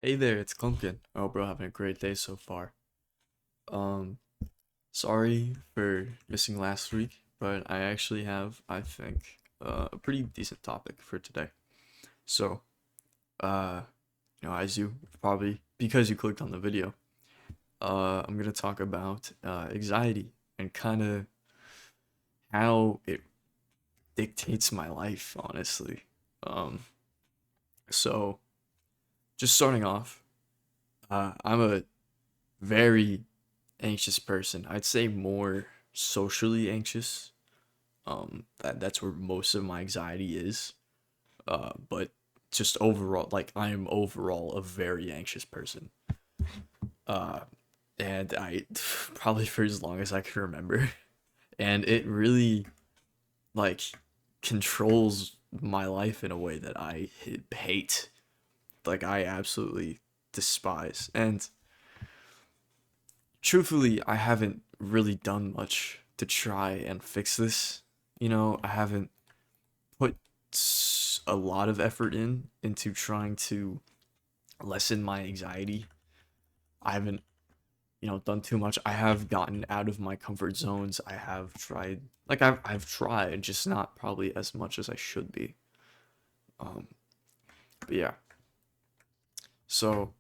Hey there, it's Clumpkin. I hope you're having a great day so far. Um, Sorry for missing last week, but I actually have, I think, a pretty decent topic for today. So, uh, as you probably, because you clicked on the video, I'm gonna talk about anxiety and kind of how it dictates my life, honestly. Um, so just starting off, I'm a very anxious person. I'd say more socially anxious. That's where most of my anxiety is. But just overall, like I am overall a very anxious person. Uh, and I probably for as long as I can remember, and it really like controls my life in a way that I hate. Like I absolutely despise. And truthfully, I haven't really done much to try and fix this. I haven't put a lot of effort into trying to lessen my anxiety. I haven't, done too much. I have gotten out of my comfort zones. I have tried, like I've tried, just not probably as much as I should be. Um, but yeah. So,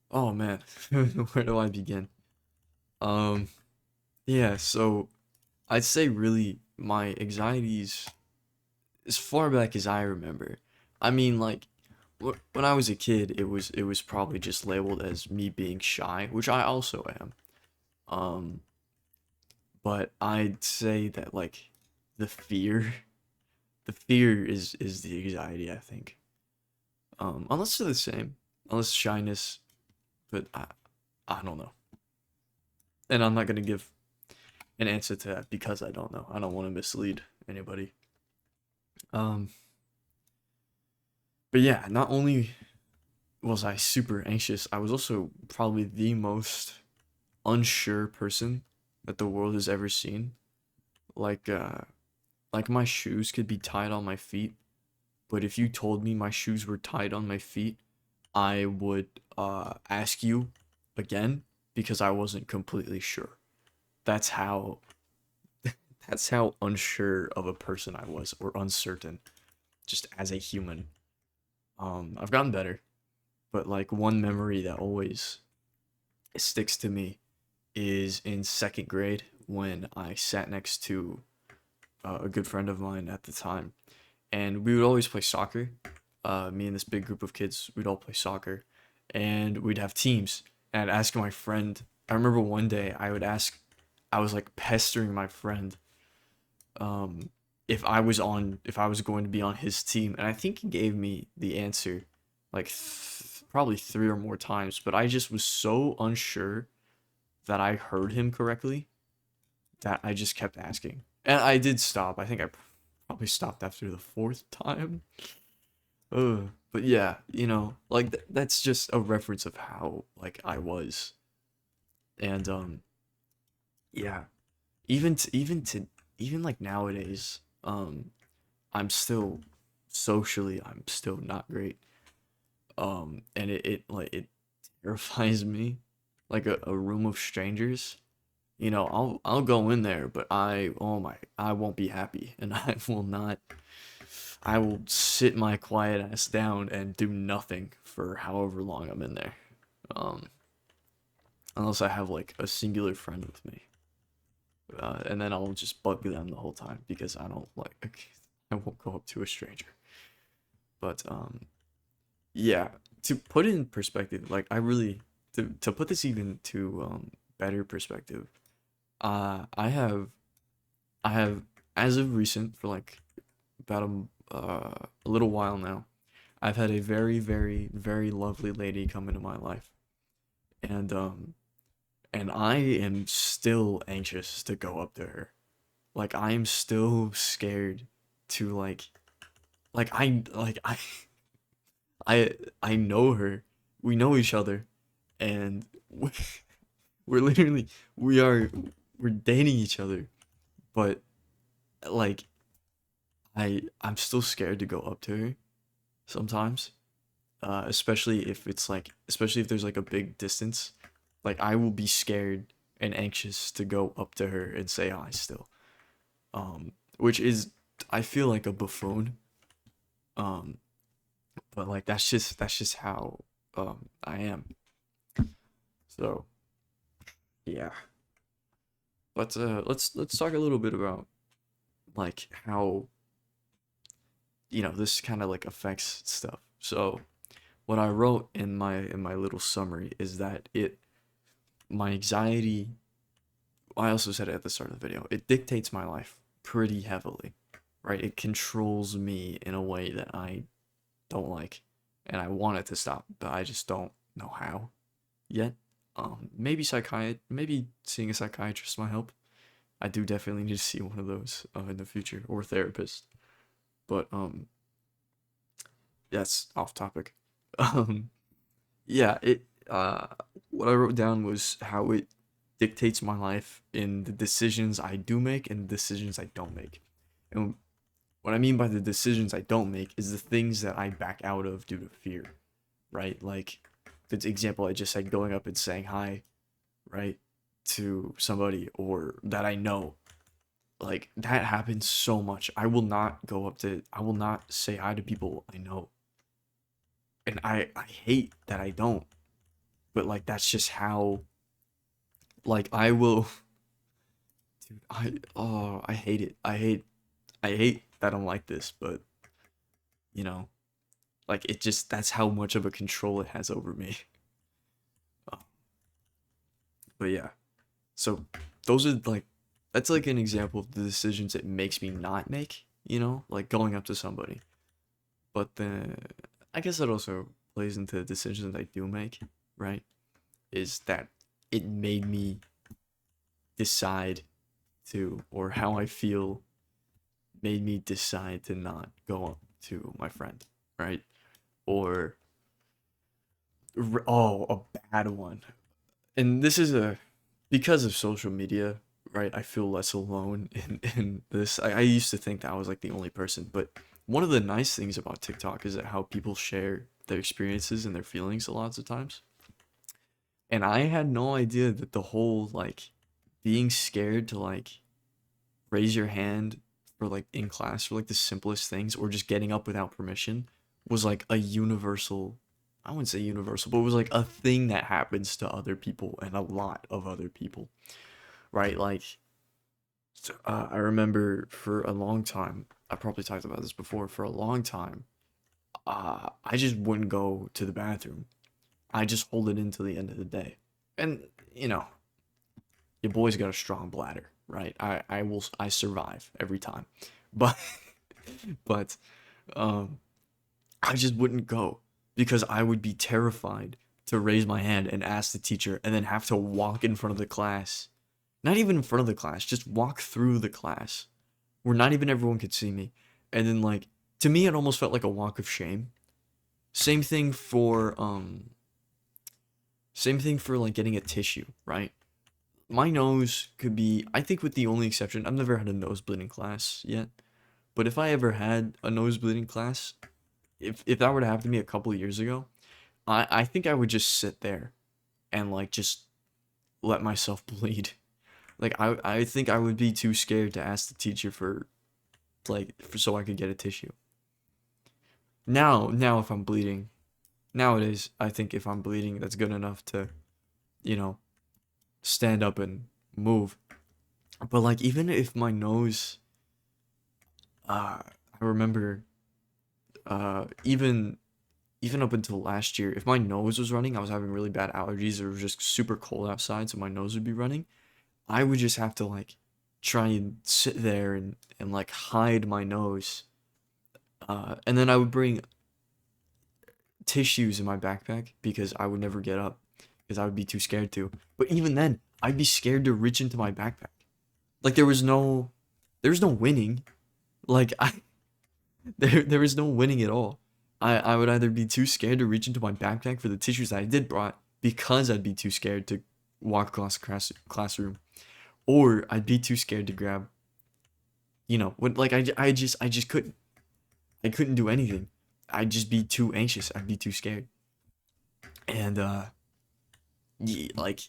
oh man, where do I begin? Um, yeah. So I'd say really my anxieties as far back as I remember. I mean, like when I was a kid, it was probably just labeled as me being shy, which I also am. Um, but I'd say that like the fear, the fear is the anxiety, I think. Unless they're the same, unless shyness, but I don't know. And I'm not gonna give an answer to that because I don't know. I don't want to mislead anybody. Um, but yeah, not only was I super anxious, I was also probably the most unsure person that the world has ever seen. Like like my shoes could be tied on my feet, but if you told me my shoes were tied on my feet, I would ask you again because I wasn't completely sure. That's how that's how unsure of a person I was, or uncertain, just as a human. I've gotten better, but like one memory that always sticks to me is in second grade when I sat next to a good friend of mine at the time, and we would always play soccer. Me and this big group of kids, we'd all play soccer, and we'd have teams. And I'd ask my friend. I remember one day I was like pestering my friend, um, if I was going to be on his team, and I think he gave me the answer, like probably three or more times, but I just was so unsure that I heard him correctly that I just kept asking. And I did stop. I think I probably stopped after the fourth time. But yeah, like that's just a reference of how like I was. And yeah, even like nowadays, I'm still socially I'm still not great. And it terrifies me. Like a room of strangers. I'll go in there, but I won't be happy, and I will sit my quiet ass down and do nothing for however long I'm in there. Um, unless I have like a singular friend with me, and then I'll just bug them the whole time because I don't like I won't go up to a stranger. But yeah, to put it in perspective, like I really to put this even to better perspective, I have as of recent for like about a little while now, I've had a very very lovely lady come into my life, and I am still anxious to go up to her. Like I am still scared to like I know her. We know each other, and we're literally we are we're dating each other, but like I'm still scared to go up to her sometimes. especially if especially if there's like a big distance. Like I will be scared and anxious to go up to her and say hi still. Which is, I feel like a buffoon. Um, but like that's just how I am. So yeah. But let's talk a little bit about like how this kind of like affects stuff. So what I wrote in my little summary is that it my anxiety, I also said it at the start of the video, it dictates my life pretty heavily, right? It controls me in a way that I don't like, and I want it to stop, but I just don't know how yet. Maybe seeing a psychiatrist might help. I do definitely need to see one of those in the future, or a therapist. But that's off topic. Um, yeah, it what I wrote down was how it dictates my life in the decisions I do make and the decisions I don't make. And what I mean by the decisions I don't make is the things that I back out of due to fear, right? Like the example I just said, going up and saying hi, right, to somebody or that I know. Like that happens so much. I will not say hi to people I know. And I hate that I don't. But like that's just how, like I will dude, I hate it. I hate that I'm like this, but you know, like it just that's how much of a control it has over me. Uh, but yeah. So those are like that's like an example of the decisions it makes me not make, like going up to somebody. But then I guess that also plays into the decisions I do make, right? Is that it made me decide to, or how I feel made me decide to not go up to my friend, right? Or, oh, a bad one. And this is because of social media, right? I feel less alone in this. I used to think that I was like the only person, but one of the nice things about TikTok is that how people share their experiences and their feelings a lot of times. And I had no idea that the whole like being scared to like raise your hand for like in class for like the simplest things or just getting up without permission was like a universal, I wouldn't say universal, but it was like a thing that happens to other people and a lot of other people, right? Like I remember for a long time, I probably talked about this before, for a long time, I just wouldn't go to the bathroom. I just hold it in till the end of the day. And you know, your boy's got a strong bladder, right? I survive every time. But but um I just wouldn't go because I would be terrified to raise my hand and ask the teacher and then have to walk in front of the class. Not even in front of the class, just walk through the class where not even everyone could see me. And then like to me it almost felt like a walk of shame. Same thing for like getting a tissue, right? My nose could be, I think with the only exception, I've never had a nosebleed in class yet. But if I ever had a nosebleed in class, if that were to happen to me a couple of years ago, I think I would just sit there and like just let myself bleed. Like I think I would be too scared to ask the teacher so I could get a tissue. Now if I'm bleeding, nowadays I think if I'm bleeding that's good enough to, you know, stand up and move. But like even if my nose I remember even up until last year, if my nose was running, I was having really bad allergies, or it was just super cold outside, so my nose would be running. I would just have to like try and sit there and like hide my nose. And then I would bring tissues in my backpack because I would never get up because I would be too scared to. But even then, I'd be scared to reach into my backpack. Like there was no winning. Like there was no winning at all. I would either be too scared to reach into my backpack for the tissues that I did brought because I'd be too scared to walk across the classroom, or I'd be too scared to grab, when like I just couldn't do anything. I'd just be too anxious. I'd be too scared. And like,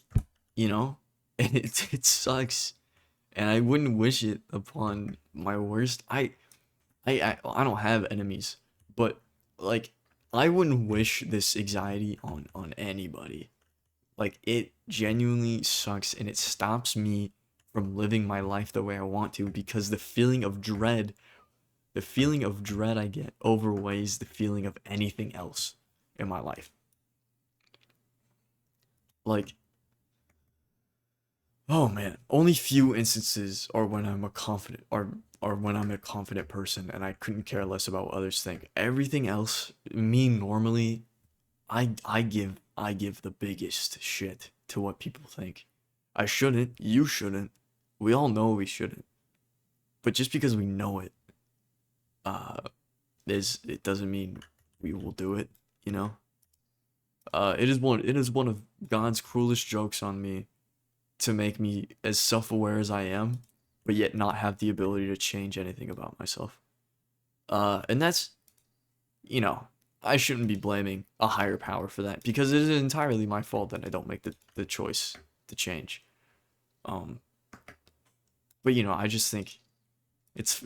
you know, and it sucks. And I wouldn't wish it upon my worst. I don't have enemies, but like I wouldn't wish this anxiety on anybody. Like it genuinely sucks and it stops me from living my life the way I want to because the feeling of dread I get overweighs the feeling of anything else in my life. Like, oh man, only few instances are when I'm a confident or when I'm a confident person and I couldn't care less about what others think. Everything else, me normally, I give the biggest shit to what people think. I shouldn't, you shouldn't. We all know we shouldn't. But just because we know it, uh, it doesn't mean we will do it, you know? It is one of God's cruelest jokes on me to make me as self-aware as I am, but yet not have the ability to change anything about myself. And that's, you know, I shouldn't be blaming a higher power for that because it is entirely my fault that I don't make the choice to change. Um, but you know, I just think it's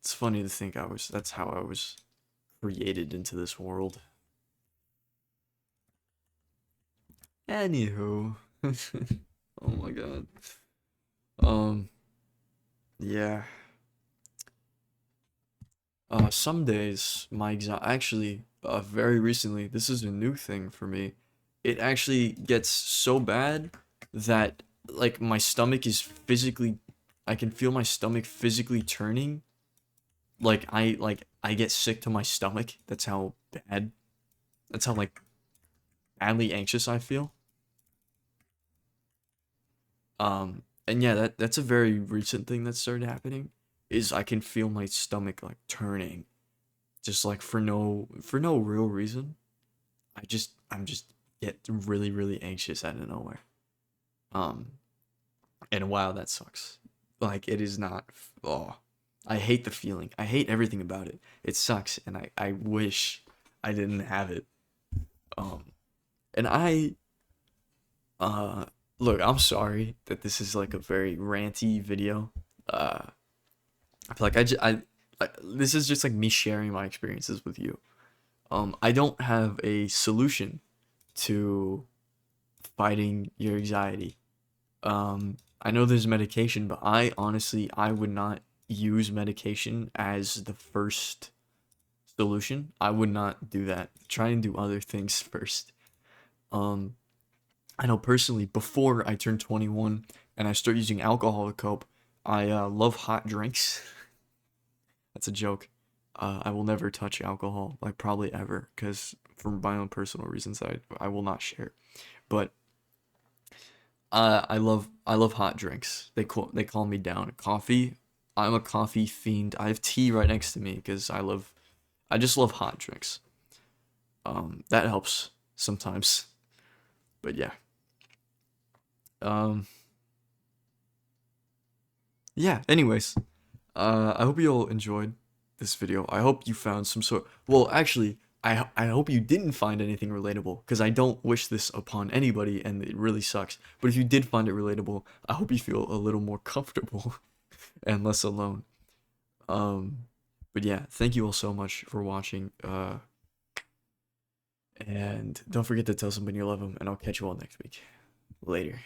funny to think that's how I was created into this world. Anywho, oh my god. Um, yeah. Some days actually, very recently, this is a new thing for me. It actually gets so bad that like my stomach is physically, I can feel my stomach physically turning. I get sick to my stomach. That's how bad. That's how like badly anxious I feel. And yeah, that's a very recent thing that started happening. Is I can feel my stomach like turning, just like for no real reason. I'm just get really anxious out of nowhere. Um, and wow, that sucks. Like it is not. Oh, I hate the feeling. I hate everything about it. It sucks, and I wish I didn't have it. Um, and uh look, I'm sorry that this is like a very ranty video. I feel like this is just like me sharing my experiences with you. I don't have a solution to fighting your anxiety. I know there's medication, but I would not use medication as the first solution. I would not do that. Try and do other things first. Um, I know personally, before I turn 21 and I start using alcohol to cope, I love hot drinks. That's a joke. I will never touch alcohol, like probably ever, because for my own personal reasons, I will not share. But I love hot drinks. They calm me down. Coffee, I'm a coffee fiend. I have tea right next to me because I just love hot drinks. That helps sometimes. But yeah. Um, yeah. Anyways, I hope you all enjoyed this video. I hope you found some sort. Well, actually, I hope you didn't find anything relatable because I don't wish this upon anybody, and it really sucks. But if you did find it relatable, I hope you feel a little more comfortable and less alone. Um, but yeah, thank you all so much for watching. And don't forget to tell somebody you love them, and I'll catch you all next week. Later.